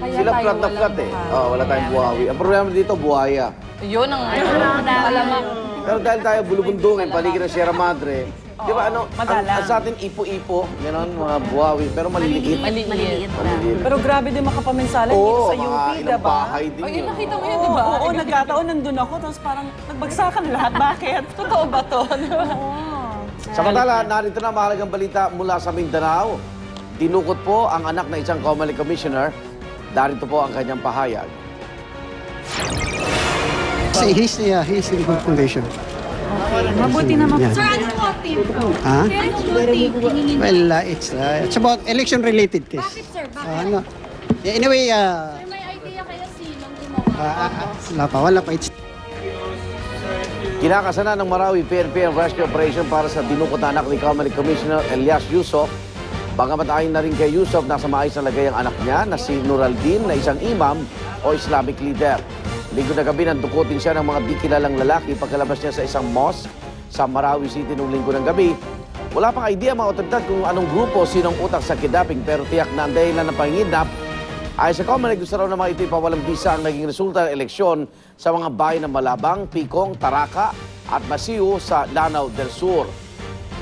Sila flat na flat eh. Wala tayong buhawi. Ang problema dito, buhaya. Yun ang alamang. Pero dahil tayo bulubundungin, paligid ng Sierra Madre, di ba ang sa atin ipo-ipo, gano'n, mga buhawi, pero maliliit. Maliit. Pero grabe din makapaminsalan dito sa UP, mga ilang diba? bahay din Ayun, yun. nakita mo yun, di ba? Oo, nagkataon nandun ako, tapos parang nagbagsakan lahat. Bakit? Totoo ba to? Samantala, narito na mahalagang balita mula sa Mindanao. Dinukot po ang anak na isang Comelec commissioner. Darito po ang kanyang pahayag. He's in good condition. Mabuti naman. Yeah. Sir, anong motive? Huh? Sir, anong motive? Hiningin niyo? Well, it's about election-related case. Bakit, sir? Bakit? No. Yeah, anyway, Sir, may idea kaya sinong gumawa? wala pa. It's Kinakasana ng Marawi PNP ang rescue operation para sa dinukot na anak ni Comelec Commissioner Elias Yusuf. Bagamat ayon na rin kay Yusuf, nasa maayos na lagay ang anak niya na si Nuraldin na isang imam o Islamic leader. Linggo na gabi nang dukutin siya ng mga di kilalang lalaki pagkalabas niya sa isang mosque sa Marawi City noong linggo ng gabi. Wala pang idea mga otoridad kung anong grupo sinong utak sa kidnapping pero tiyak na ang dahilan ng pangidnap. Ayon sa Comelec, gusto raw na mga ito'y pawalang bisa ang naging resulta ng eleksyon sa mga bayan ng Malabang, Picong, Taraka at Masiu sa Lanao del Sur.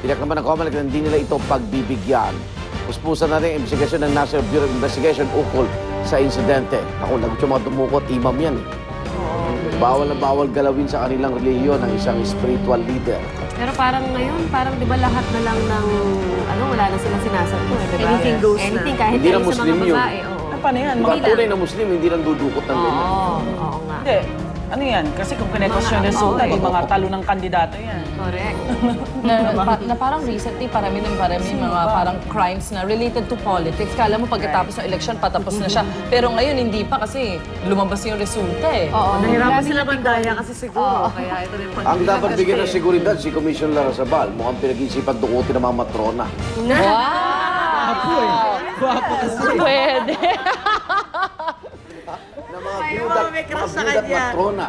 Tiyak naman ng Comelec na hindi nila ito pagbibigyan. Puspusan na rin ang investigasyon ng National Bureau of Investigation ukol sa insidente. Ako, nagutyo mga dumukot, imam yan eh. Bawal na bawal galawin sa kanilang relihiyon ng isang spiritual leader. Pero parang ngayon, parang di ba lahat na lang ng, wala na silang sinasabi, di ba? Anything goes na. Anything, kahit Hindi na sa Muslim mga yun. babae, oo. Paano yan? Mga tunay na Muslim, hindi lang dudukot ng ganyan. Oo nga. Hindi. Ano yan? Kasi kung kinekosyon yung resulta, yung mga talo ng kandidato yan. Correct. na parang recently, parami mga parang crimes na related to politics. Kala mo pagkatapos ng election, patapos na siya. Pero ngayon, hindi pa kasi lumabas yung resulta eh. Oo. Nahirapan sila bandaya kasi siguro. Kaya ito rin Ang dapat bigyan ng seguridad si Commissioner Larrazabal. Mukhang pinag-iisipan dukutin ng mga matrona. Wow! Pwede. Na mga byudat, may mga crush sa byudat kanya. matrona.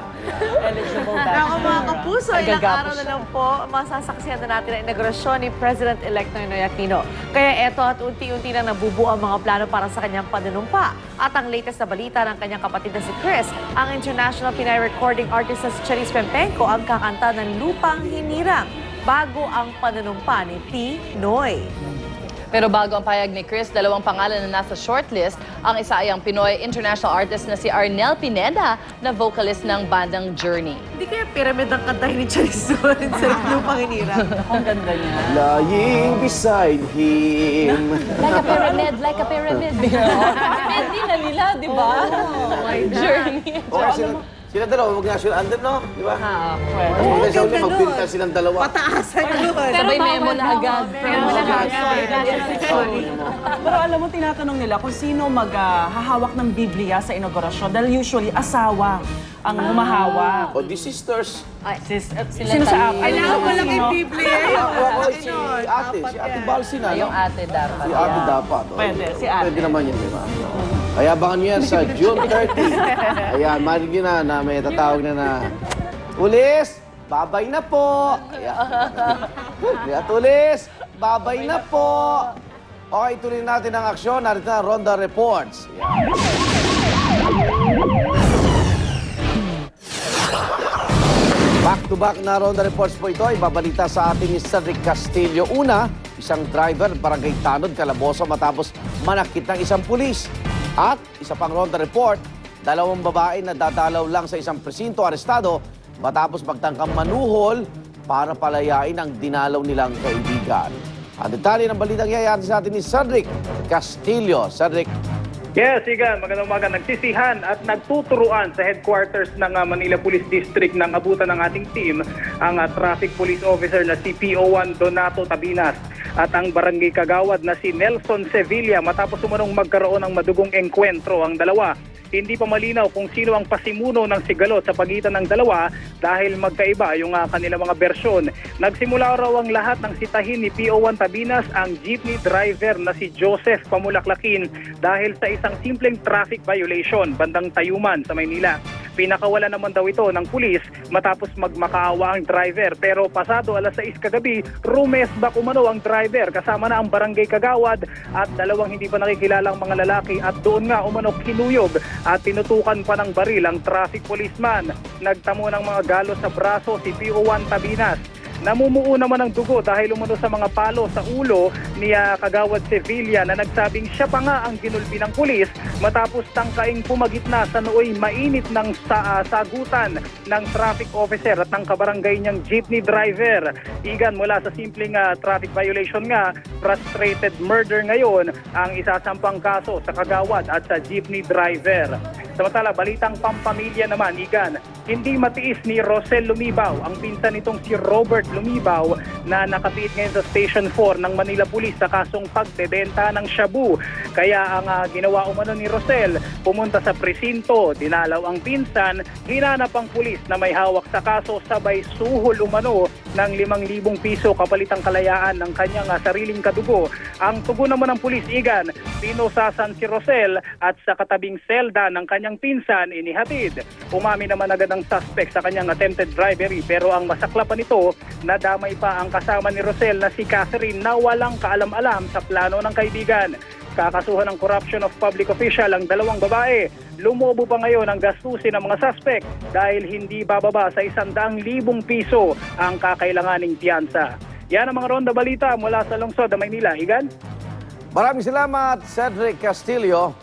Ako mga kapuso, ilang Nagagapo araw na lang po, masasaksihan na natin ang inaugurasyon ni President-elect Noynoy Aquino. Kaya eto at unti-unti na nabubuo ang mga plano para sa kanyang panunumpa. At ang latest na balita ng kanyang kapatid na si Chris, ang international Pinay recording artist na si Charis Pempenco ang kakanta ng Lupang Hinirang bago ang panunumpa ni Pinoy. Pero bago ang payag ni Chris, dalawang pangalan na nasa shortlist. Ang isa ay ang Pinoy international artist na si Arnel Pineda na vocalist ng bandang Journey. Hindi kaya pyramid ang kantahin ni Charis doon sa Lupang Hinirang. Ang ganda niya. Lying beside him. Like a pyramid, like a pyramid. Hindi na nila, di ba? Journey. Okay, sila dalawa, mag-national anthem, no? Di ba? Pwede. Tapos magkaya sa uli, magpinta silang dalawa. Pataasan yun. Sabay memo na agad. Pero alam mo, tinatanong nila kung sino maghahawak ng Biblia sa inaugurasyon. Dahil usually, asawa ang humahawak. O, the sisters. Sino sa akin? Kailangan mo lang yung Biblia. Ako, si Ate Balsi na, no? Yung ate dapat. Si Ate dapat. o. Pwede, si Ate. Pwede naman yun, di ba? Kaya abangan nyo yan sa June 30. Ayan, marinig nyo na may tatawag na Ulis, babay na po. Ayan. Ulis, babay na po. Okay, tuloy natin ang aksyon. Narito na Ronda Reports. Ayan. Back-to-back na Ronda Reports po ito. Ibabalita sa atin ni Cedric Castillo. Una, isang driver barangay Tanod, Calabozo matapos manakit ng isang pulis. At isa pang Ronda Report, dalawang babae na dadalaw lang sa isang presinto arestado matapos magtangkang manuhol para palayain ang dinalaw nilang kaibigan. Ang detalye ng balitang yayari sa atin ni Cedric Castillo. Cedric. Yes, Igan. Magandang umaga. Nagsisihan at nagtuturuan sa headquarters ng Manila Police District ng abutan ng ating team ang traffic police officer na si PO1 Donato Tabinas at ang barangay kagawad na si Nelson Sevilla matapos umanong magkaroon ng madugong engkwentro ang dalawa. Hindi pa malinaw kung sino ang pasimuno ng sigalot sa pagitan ng dalawa dahil magkaiba yung kanilang mga bersyon. Nagsimula raw ang lahat ng sitahin ni PO1 Tabinas ang jeepney driver na si Joseph Pamulaklakin dahil sa isang simpleng traffic violation bandang Tayuman sa Maynila. Pinakawala naman daw ito ng pulis matapos magmakaawa ang driver. Pero pasado alas 6 kagabi, rumesbak umano ang driver kasama na ang barangay Kagawad at dalawang hindi pa nakikilalang mga lalaki at doon nga umano kinuyob at tinutukan pa ng baril ang traffic policeman. Nagtamo ng mga galos sa braso si PO1 Tabinas. Namumuo naman ng dugo dahil umano sa mga palo sa ulo ni Kagawad Sevilla na nagsabing siya pa nga ang ginulpi ng pulis matapos tangkaing pumagitna sa nooy mainit ng sagutan ng traffic officer at ng kabarangay niyang jeepney driver. Igan, mula sa simpleng traffic violation nga, frustrated murder ngayon ang isasampang kaso sa Kagawad at sa jeepney driver. Samantala, balitang pampamilya naman, Igan, hindi matiis ni Rosel Lumibaw ang pinsan nitong si Robert Lumibaw na nakatiit ngayon sa Station 4 ng Manila Police sa kasong pagbebenta ng shabu. Kaya ang ginawa umano ni Rosel, pumunta sa presinto, dinalaw ang pinsan, hinanap ang pulis na may hawak sa kaso, sabay suhol umano ng 5,000 piso kapalit ang kalayaan ng kanyang sariling kadugo. Ang tugon naman ng pulis, Igan, pinusasan si Rosel at sa katabing selda ng kanyang pinsan inihatid. Umami naman agad ang suspect sa kanyang attempted bribery pero ang masakla pa nito, nadamay pa ang kasama ni Rosel na si Catherine na walang kaalam-alam sa plano ng kaibigan. Kakasuhan ng corruption of public official ang dalawang babae. Lumobo pa ngayon ang gastusin ng mga suspect dahil hindi bababa sa 100,000 piso ang kakailanganing piyansa. Yan ang mga ronda balita mula sa lungsod ng Maynila. Igan? Maraming salamat, Cedric Castillo.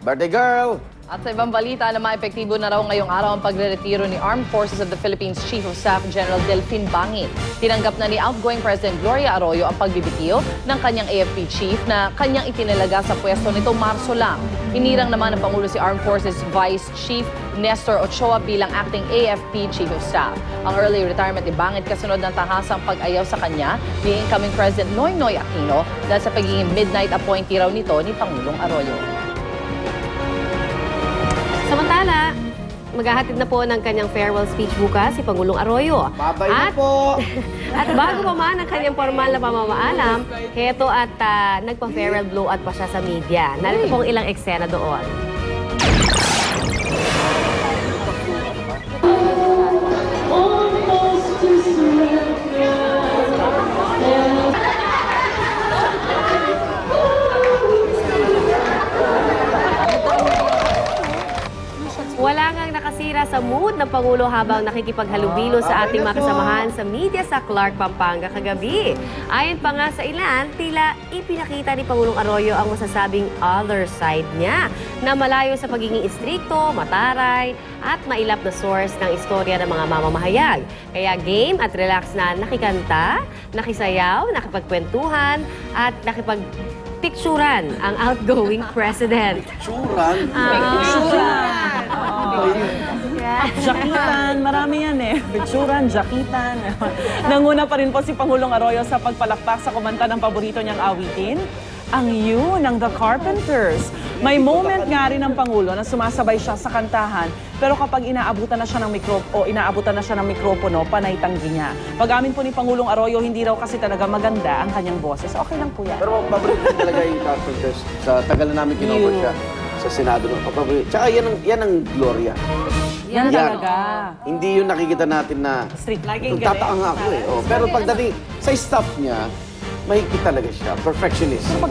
Birthday girl! At sa ibang balita na maepektibo na raw ngayong araw ang pagre-retiro ni Armed Forces of the Philippines Chief of Staff General Delfin Bangit. Tinanggap na ni outgoing President Gloria Arroyo ang pagbibitiw ng kanyang AFP Chief na kanyang itinalaga sa pwesto nito Marso lang. Hinirang naman ng Pangulo si Armed Forces Vice Chief Nestor Ochoa bilang acting AFP Chief of Staff. Ang early retirement ni Bangit kasunod ng tahasang pag-ayaw sa kanya ni incoming President Noynoy Aquino dahil sa pagiging midnight appointee raw nito ni Pangulong Arroyo. Samantala, maghahatid na po ng kanyang farewell speech bukas si Pangulong Arroyo. Babay na po! At bago pa man ang kanyang formal na pamamaalam, heto at nagpa-farewell blowout pa siya sa media. Narito pong ilang eksena doon. Wala ngang nakasira sa mood ng Pangulo habang nakikipaghalubilo sa ating mga kasamahan sa media sa Clark, Pampanga kagabi. Ayon pa nga sa ilan, tila ipinakita ni Pangulong Arroyo ang masasabing other side niya na malayo sa pagiging istrikto, mataray at mailap na source ng istorya ng mga mamamahayag. Kaya game at relax na nakikanta, nakisayaw, nakipagkwentuhan at nakipagpicturan ang outgoing president. Picturan? Jakitan, marami yan eh. Bitsuran, jakitan. Nanguna pa rin po si Pangulong Arroyo sa pagpalakpak sa kumanta ng paborito niyang awitin, ang You ng The Carpenters. May moment nga rin ng Pangulo na sumasabay siya sa kantahan, pero kapag inaabutan na siya ng mikropono, panay tanggi niya. Pag-amin po ni Pangulong Arroyo, hindi raw kasi talaga maganda ang kanyang boses. Okay lang po yan. Pero paborito ko talaga yung Carpenters. Sa tagal na namin kinover siya sa Senado. Tsaka yan ang Gloria. Yan talaga. Hindi yung nakikita natin na Strict. tataka nga ako eh. Oh, pero pagdating sa staff niya, mahigpit talaga siya. Perfectionist.